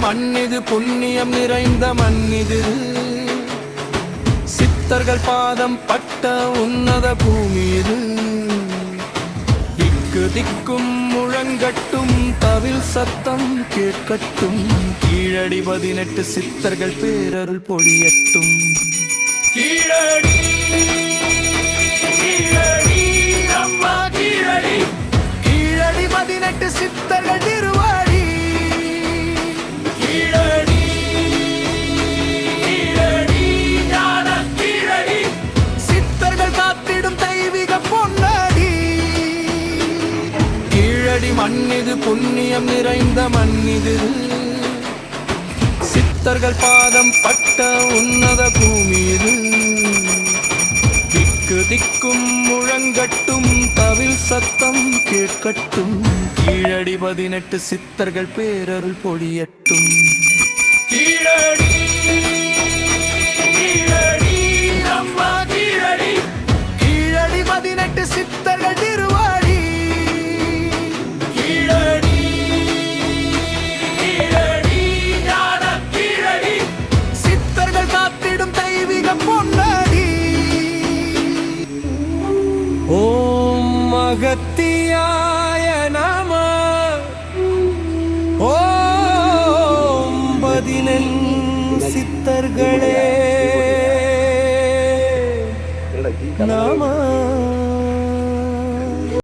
மண்ணிது புண்ணியம் நிறைந்த மண்ணிது, சித்தர்கள் பாதம் பட்ட உன்னத பூமி இது. திக்கு திக்கும் முழங்கட்டும், தவில் சத்தம் கேட்கட்டும், கீழடி 18 சித்தர்கள் பேரருள் பொழியட்டும். கீழடி கீழடி அம்மா கீழடி, கீழடி 18 சித்தர்கள் திருவாடி. கீழடி கீழடி ஞான கீழடி, சித்தர்கள் காத்திடும் தெய்வீக பொன்னாடி. கீழடி மண்ணிது புண்ணியம் நிறைந்த மண்ணிது, சித்தர்கள் பாதம் பட்ட உன்னத பூமி இது. திக்கு திக்கும் முழங்கட்டும், தவில் சத்தம் கேட்கட்டும், கீழடி 18 சித்தர்கள் பேரருள் பொழியட்டும். கீழடி கீழடி அம்மா கீழடி, கீழடி 18 சித்தர்கள் திருவாடி. கீழடி கீழடி ஞான கீழடி, சித்தர்கள் காத்திடும் தெய்வீக பொன்னாடி. ஓம் அகத்தியாய நம, ஓம் 18 சித்தர்களே